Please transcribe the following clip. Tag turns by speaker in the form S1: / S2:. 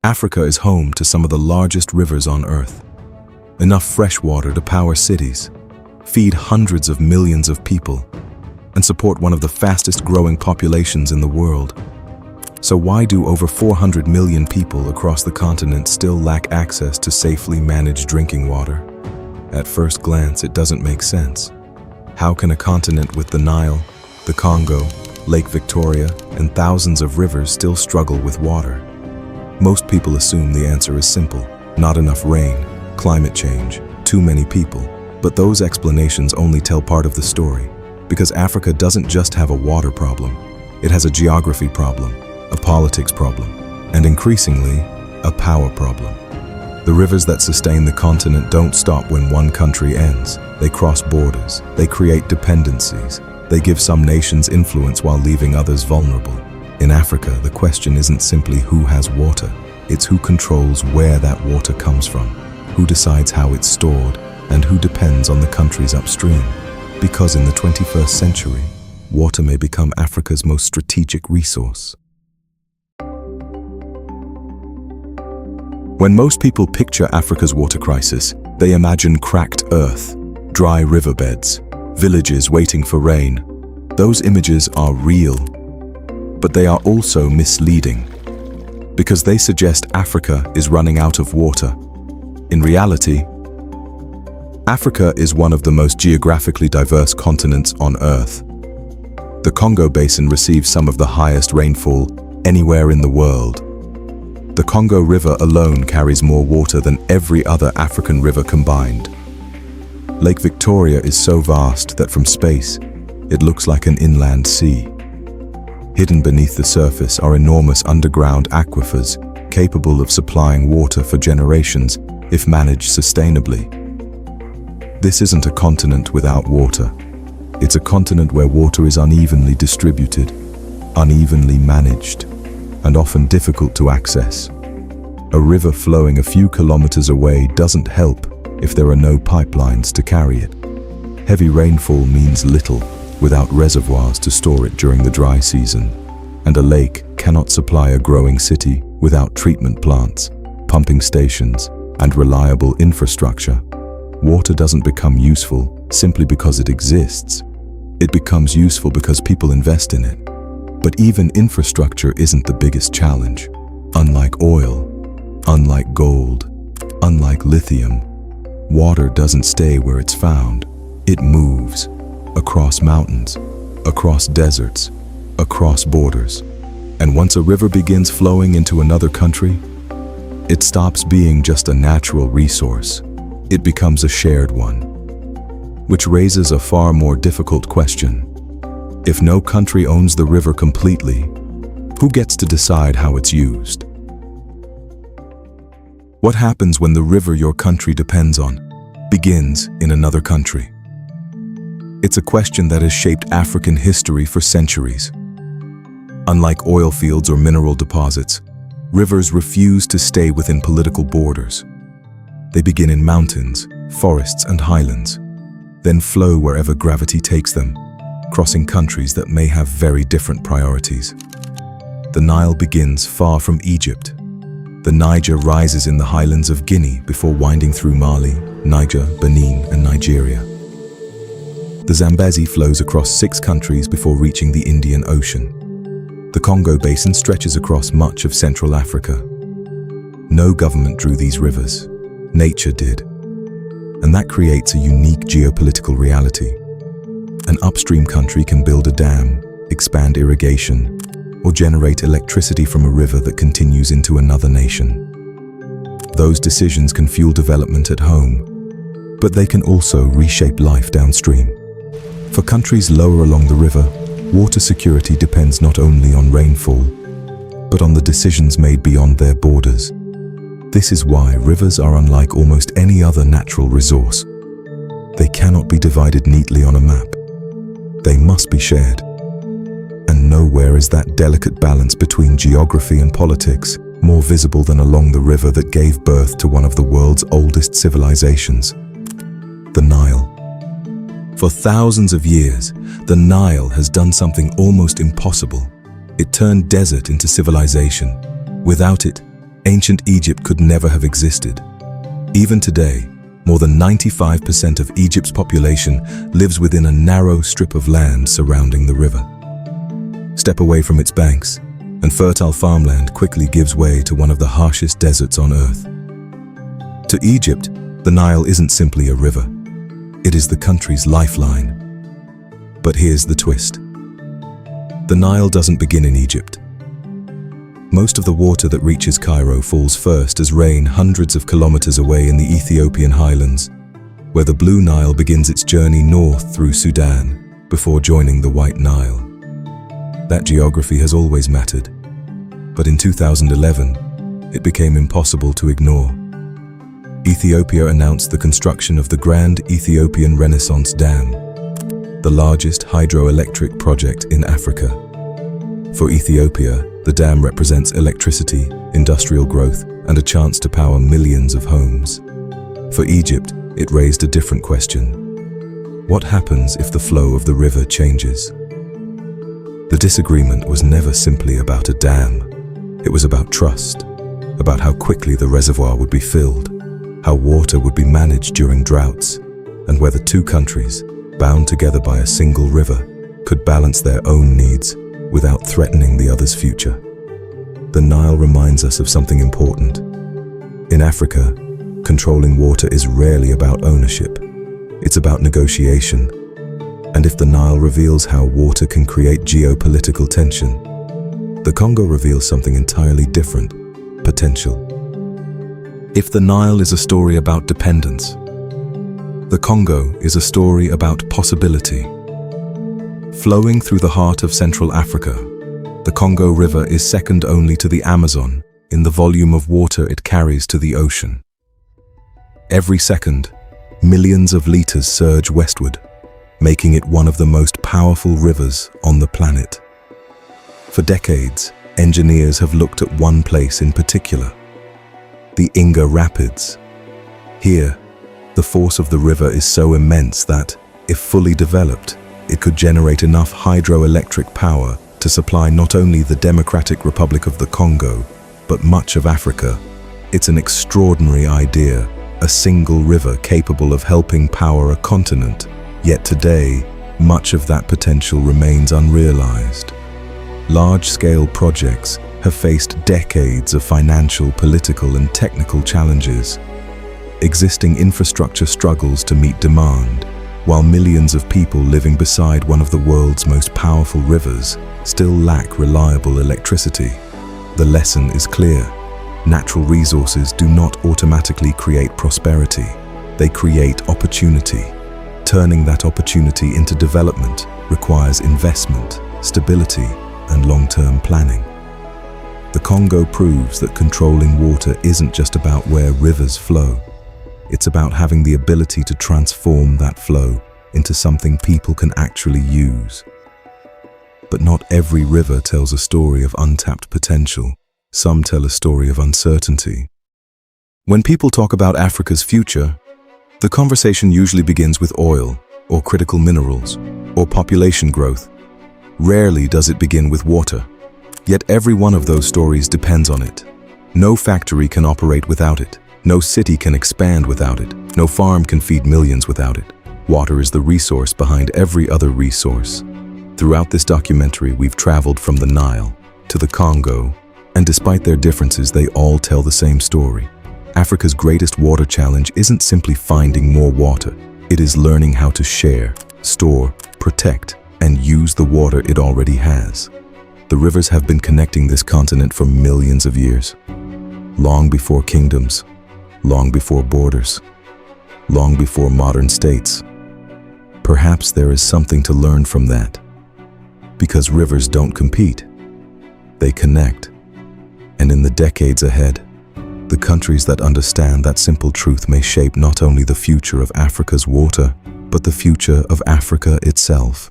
S1: Africa is home to some of the largest rivers on Earth. Enough fresh water to power cities, feed hundreds of millions of people, and support one of the fastest growing populations in the world. So why do over 400 million people across the continent still lack access to safely managed drinking water? At first glance, it doesn't make sense. How can a continent with the Nile, the Congo, Lake Victoria, and thousands of rivers still struggle with water? Most people assume the answer is simple: not enough rain, climate change, too many people. But those explanations only tell part of the story, because Africa doesn't just have a water problem. It has a geography problem, a politics problem, and increasingly, a power problem. The rivers that sustain the continent don't stop when one country ends. They cross borders, they create dependencies, they give some nations influence while leaving others vulnerable. In Africa, the question isn't simply who has water, it's who controls where that water comes from, who decides how it's stored, and who depends on the countries upstream. Because in the 21st century, water may become Africa's most strategic resource. When most people picture Africa's water crisis, they imagine cracked earth, dry riverbeds, villages waiting for rain. Those images are real, but they are also misleading, because they suggest Africa is running out of water. In reality, Africa is one of the most geographically diverse continents on Earth. The Congo Basin receives some of the highest rainfall anywhere in the world. The Congo River alone carries more water than every other African river combined. Lake Victoria is so vast that from space, it looks like an inland sea. Hidden beneath the surface are enormous underground aquifers capable of supplying water for generations if managed sustainably. This isn't a continent without water. It's a continent where water is unevenly distributed, unevenly managed, and often difficult to access. A river flowing a few kilometers away doesn't help if there are no pipelines to carry it. Heavy rainfall means little without reservoirs to store it during the dry season, and a lake cannot supply a growing city without treatment plants, pumping stations, and reliable infrastructure. Water doesn't become useful simply because it exists. It becomes useful because people invest in it. But even infrastructure isn't the biggest challenge. Unlike oil, unlike gold, unlike lithium, water doesn't stay where it's found. It moves across mountains, across deserts, across borders. And once a river begins flowing into another country, it stops being just a natural resource. It becomes a shared one, which raises a far more difficult question. If no country owns the river completely, who gets to decide how it's used? What happens when the river your country depends on begins in another country? It's a question that has shaped African history for centuries. Unlike oil fields or mineral deposits, rivers refuse to stay within political borders. They begin in mountains, forests, and highlands, then flow wherever gravity takes them, crossing countries that may have very different priorities. The Nile begins far from Egypt. The Niger rises in the highlands of Guinea before winding through Mali, Niger, Benin, and Nigeria. The Zambezi flows across 6 countries before reaching the Indian Ocean. The Congo Basin stretches across much of Central Africa. No government drew these rivers. Nature did. And that creates a unique geopolitical reality. An upstream country can build a dam, expand irrigation, or generate electricity from a river that continues into another nation. Those decisions can fuel development at home, but they can also reshape life downstream. For countries lower along the river, water security depends not only on rainfall, but on the decisions made beyond their borders. This is why rivers are unlike almost any other natural resource. They cannot be divided neatly on a map. They must be shared. And nowhere is that delicate balance between geography and politics more visible than along the river that gave birth to one of the world's oldest civilizations, the Nile. For thousands of years, the Nile has done something almost impossible. It turned desert into civilization. Without it, ancient Egypt could never have existed. Even today, more than 95% of Egypt's population lives within a narrow strip of land surrounding the river. Step away from its banks, and fertile farmland quickly gives way to one of the harshest deserts on earth. To Egypt, the Nile isn't simply a river. It is the country's lifeline. But here's the twist. The Nile doesn't begin in Egypt. Most of the water that reaches Cairo falls first as rain hundreds of kilometers away in the Ethiopian highlands, where the Blue Nile begins its journey north through Sudan before joining the White Nile. That geography has always mattered, but in 2011, it became impossible to ignore. Ethiopia announced the construction of the Grand Ethiopian Renaissance Dam, the largest hydroelectric project in Africa. For Ethiopia, the dam represents electricity, industrial growth, and a chance to power millions of homes. For Egypt, it raised a different question. What happens if the flow of the river changes? The disagreement was never simply about a dam. It was about trust, about how quickly the reservoir would be filled, how water would be managed during droughts, and whether two countries, bound together by a single river, could balance their own needs without threatening the other's future. The Nile reminds us of something important. In Africa, controlling water is rarely about ownership. It's about negotiation. And if the Nile reveals how water can create geopolitical tension, the Congo reveals something entirely different: potential. If the Nile is a story about dependence, the Congo is a story about possibility. Flowing through the heart of Central Africa, the Congo River is second only to the Amazon in the volume of water it carries to the ocean. Every second, millions of liters surge westward, making it one of the most powerful rivers on the planet. For decades, engineers have looked at one place in particular: the Inga Rapids. Here, the force of the river is so immense that, if fully developed, it could generate enough hydroelectric power to supply not only the Democratic Republic of the Congo, but much of Africa. It's an extraordinary idea, a single river capable of helping power a continent. Yet today, much of that potential remains unrealized. Large-scale projects have faced decades of financial, political, and technical challenges. Existing infrastructure struggles to meet demand, while millions of people living beside one of the world's most powerful rivers still lack reliable electricity. The lesson is clear. Natural resources do not automatically create prosperity. They create opportunity. Turning that opportunity into development requires investment, stability, and long-term planning. The Congo proves that controlling water isn't just about where rivers flow. It's about having the ability to transform that flow into something people can actually use. But not every river tells a story of untapped potential. Some tell a story of uncertainty. When people talk about Africa's future, the conversation usually begins with oil, or critical minerals, or population growth. Rarely does it begin with water. Yet every one of those stories depends on it. No factory can operate without it. No city can expand without it. No farm can feed millions without it. Water is the resource behind every other resource. Throughout this documentary, we've traveled from the Nile to the Congo, and despite their differences, they all tell the same story. Africa's greatest water challenge isn't simply finding more water. It is learning how to share, store, protect, and use the water it already has. The rivers have been connecting this continent for millions of years. Long before kingdoms, long before borders, long before modern states. Perhaps there is something to learn from that. Because rivers don't compete, they connect. And in the decades ahead, the countries that understand that simple truth may shape not only the future of Africa's water, but the future of Africa itself.